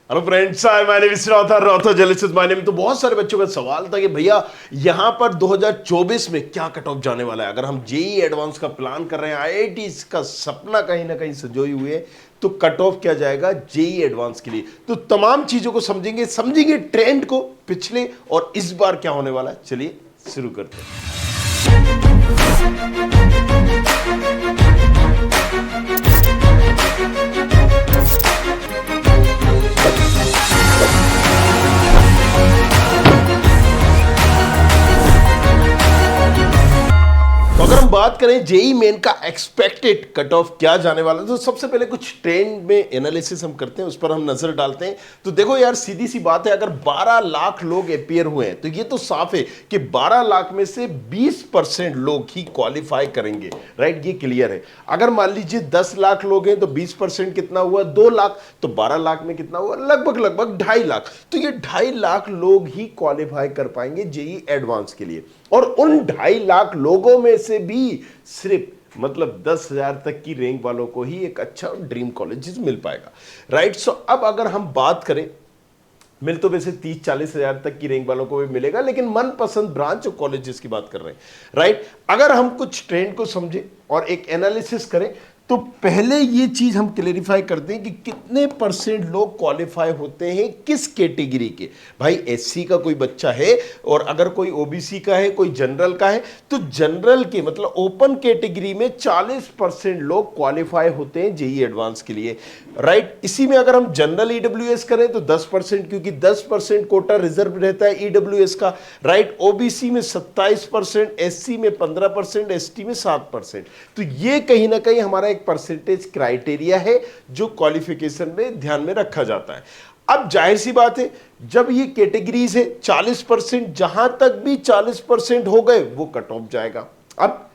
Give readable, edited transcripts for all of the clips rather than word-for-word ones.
Hello friends, my name is राउथर journalist my name. तो बहुत सारे बच्चों का सवाल था कि भैया यहां पर 2024 में क्या कट ऑफ जाने वाला है। अगर हम जेई एडवांस का प्लान कर रहे हैं, आईआईटी का सपना कहीं ना कहीं संजोए हुए है, तो कट ऑफ क्या जाएगा जेई एडवांस के लिए। तो तमाम चीजों को समझेंगे ट्रेंड को, पिछले और इस बार क्या होने वाला है। चलिए शुरू करते हैं। तो अगर हम बात करें जेई मेन का एक्सपेक्टेड कट ऑफ क्या जाने वाला है, तो सबसे पहले कुछ ट्रेंड में एनालिसिस हम करते हैं, उस पर हम नजर डालते हैं। तो देखो यार, सीधी सी बात है, अगर 12 लाख लोग अपीयर हुए हैं तो ये तो साफ है कि 12 लाख में से 20% लोग ही क्वालिफाई करेंगे, राइट। ये क्लियर है। अगर मान लीजिए 10 लाख लोग हैं तो 20% कितना हुआ, 2 लाख। तो 12 लाख में कितना हुआ, लगभग 2.5 लाख। तो ये 2.5 लाख लोग ही क्वालिफाई कर पाएंगे जेई एडवांस के लिए। और उन 2.5 लाख लोगों में से भी सिर्फ मतलब 10,000 तक की रैंक वालों को ही एक अच्छा ड्रीम कॉलेज मिल पाएगा, राइट। सो अब अगर हम बात करें, मिल तो वैसे 30-40 हजार तक की रैंक वालों को भी मिलेगा, लेकिन मनपसंद ब्रांच और कॉलेजेस की बात कर रहे हैं, राइट। अगर हम कुछ ट्रेंड को समझे और एक एनालिसिस करें, तो पहले ये चीज हम क्लेरिफाई कर दें कि कितने परसेंट लोग क्वालिफाई होते हैं किस कैटेगरी के। भाई एससी का कोई बच्चा है और अगर कोई ओबीसी का है, कोई जनरल का है, तो जनरल के मतलब ओपन कैटेगरी में 40% लोग क्वालिफाई होते हैं जेई एडवांस के लिए, राइट। इसी में अगर हम जनरल ईडब्ल्यूएस करें तो 10%, क्योंकि 10% कोटा रिजर्व रहता है ईडब्ल्यूएस का, राइट। ओबीसी में 27%, एससी में 15%, एसटी में 7%। तो ये कहीं ना कहीं हमारा परसेंटेज क्राइटेरिया है जो क्वालिफिकेशन में ध्यान में रखा जाता है। अब जाहिर सी बात है, जब ये कैटेगरीज है 40%, जहां तक भी 40% हो गए वो कट ऑफ जाएगा। अब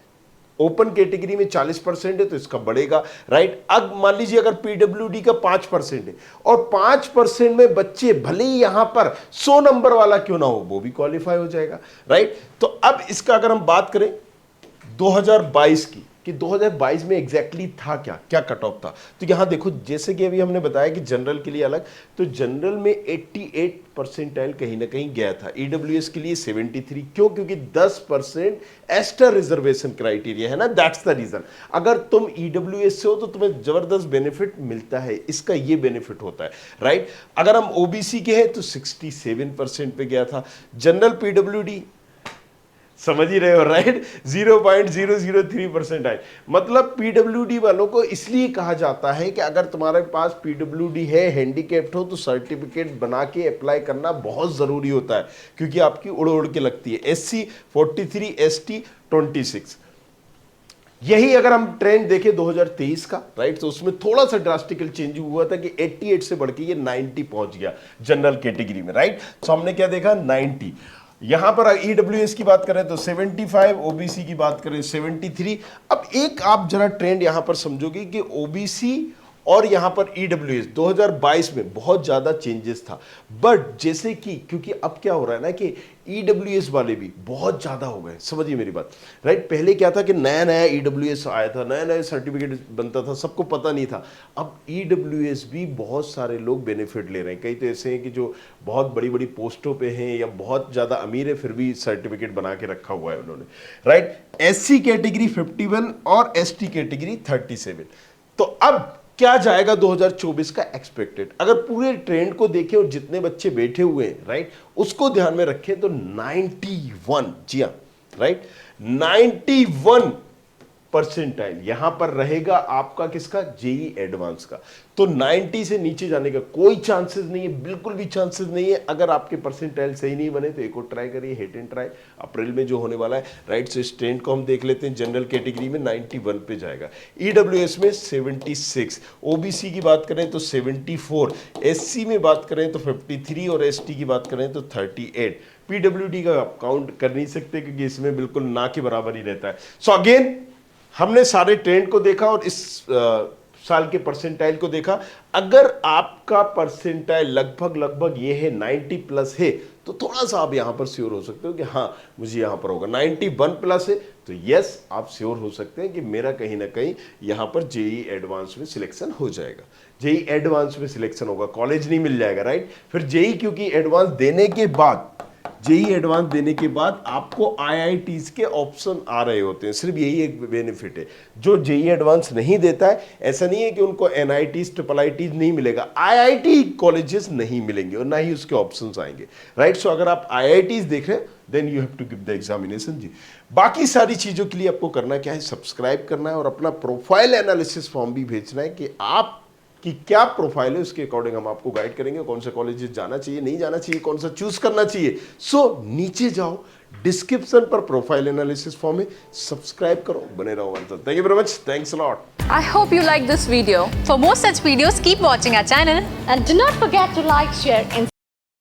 ओपन कैटेगरी में 40% है तो इसका बढ़ेगा, राइट। अब मान लीजिए अगर पीडब्ल्यूडी का 5% है और 5% में बच्चे भले ही यहां पर 100 नंबर वाला क्यों ना हो, वो भी क्वालिफाई हो जाएगा, राइट। तो अब इसका अगर हम बात करें 2022 की, कि 2022 में एग्जैक्टली था क्या क्या कट ऑफ था, तो यहां देखो, जैसे कि अभी हमने बताया कि जनरल के लिए अलग, तो जनरल में 88 परसेंटाइल कहीं ना कहीं गया था। ईडब्ल्यूएस के लिए 73, क्यों, क्योंकि 10% एक्स्ट्रा रिजर्वेशन क्राइटेरिया है ना, दैट्स द रीजन। अगर तुम ईडब्ल्यूएस से हो तो तुम्हें जबरदस्त बेनिफिट मिलता है, इसका ये बेनिफिट होता है, राइट। अगर हम ओबीसी के हैं तो 67% पे गया था। जनरल पीडब्ल्यूडी समझ ही रहे हो, राइट, 0.003% आए। मतलब पीडब्ल्यूडी वालों को इसलिए कहा जाता है कि अगर तुम्हारे पास पीडब्ल्यूडी है, हैंडीकैप्ड हो, तो सर्टिफिकेट बना के अप्लाई करना बहुत जरूरी होता है, क्योंकि आपकी उड़ उड़ के लगती है। SC 43, ST 26। यही अगर हम ट्रेंड देखें 2023 का, राइट, तो उसमें थोड़ा सा ड्रास्टिकल चेंज हुआ था कि 88 से बढ़ के ये 90 पहुंच गया जनरल कैटेगरी में, राइट। तो हमने क्या देखा, 90। यहां पर ईडब्ल्यूएस की बात करें तो 75, ओबीसी की बात करें 73। अब एक आप जरा ट्रेंड यहां पर समझोगे कि ओबीसी और यहां पर ईडब्ल्यूएस 2022 में बहुत ज्यादा चेंजेस था, बट जैसे कि क्योंकि अब क्या हो रहा है ना कि ईडब्ल्यूएस वाले भी बहुत ज्यादा हो गए, समझिए मेरी बात, राइट। पहले क्या था कि नया नया ईडब्ल्यूएस आया था, नया नया सर्टिफिकेट बनता था, सबको पता नहीं था। अब ईडब्ल्यूएस भी बहुत सारे लोग बेनिफिट ले रहे हैं। कई तो ऐसे हैं कि जो बहुत बड़ी बड़ी पोस्टों पे हैं या बहुत ज्यादा अमीर है, फिर भी सर्टिफिकेट बना के रखा हुआ है उन्होंने, राइट। एससी कैटेगरी 51 और एसटी कैटेगरी 37। तो अब क्या जाएगा 2024 का एक्सपेक्टेड, अगर पूरे ट्रेंड को देखें और जितने बच्चे बैठे हुए हैं, राइट, उसको ध्यान में रखें तो 91, जी हाँ, राइट, 91 परसेंटाइल यहां पर रहेगा आपका, किसका, जेई एडवांस का। तो 90 से नीचे जाने का कोई चांसेस नहीं है, बिल्कुल भी चांसेस नहीं है। अगर आपके परसेंटाइल सही नहीं बने तो एक और ट्राई करिए, हिट एंड ट्राई, अप्रैल में जो होने वाला है, राइट। सो इस ट्रेंड को हम देख लेते हैं। जनरल कैटेगरी में 91 पे जाएगा, ईडब्ल्यूएस में 76, ओबीसी की बात करें तो 74, एससी में बात करें तो 53 और एसटी की बात करें तो 38। पीडब्ल्यूडी का आप काउंट कर नहीं सकते क्योंकि इसमें बिल्कुल ना के बराबर ही रहता है। सो अगेन हमने सारे ट्रेंड को देखा और इस साल के परसेंटाइल को देखा, अगर आपका परसेंटाइल लगभग ये है 90 प्लस है, तो थोड़ा सा आप यहां पर श्योर हो सकते हो कि हाँ मुझे यहां पर होगा। 91 प्लस है तो यस आप श्योर हो सकते हैं कि मेरा कहीं ना कहीं यहां पर जेई एडवांस में सिलेक्शन हो जाएगा। जेई एडवांस में सिलेक्शन होगा, कॉलेज नहीं मिल जाएगा, राइट। फिर जेई क्योंकि एडवांस देने के बाद, जेई एडवांस देने के बाद आपको आईआईटीज के ऑप्शन आ रहे होते हैं, सिर्फ यही एक बेनिफिट है। जो जेई एडवांस नहीं देता है, ऐसा नहीं है कि उनको एनआईटीज ट्रिपल आईटीज नहीं मिलेगा, आईआईटी कॉलेजेस नहीं मिलेंगे और ना ही उसके ऑप्शंस आएंगे, राइट। सो अगर आप आईआईटीज देख रहे हैं then you have to give the examination जी। बाकी सारी चीजों के लिए आपको करना क्या है, सब्सक्राइब करना है और अपना प्रोफाइल एनालिसिस फॉर्म भी भेजना है कि आप कि क्या प्रोफाइल है, उसके अकॉर्डिंग हम आपको गाइड करेंगे कौन से कॉलेजेस जाना चाहिए, नहीं जाना चाहिए, कौन सा चूज करना चाहिए। सो नीचे जाओ, डिस्क्रिप्शन पर प्रोफाइल एनालिसिस फॉर्म है, सब्सक्राइब करो, बने रहो हमारे साथ। Thank you very much, thanks a lot. I hope you liked this video. For more such videos, keep watching our channel. And do not forget to like, share and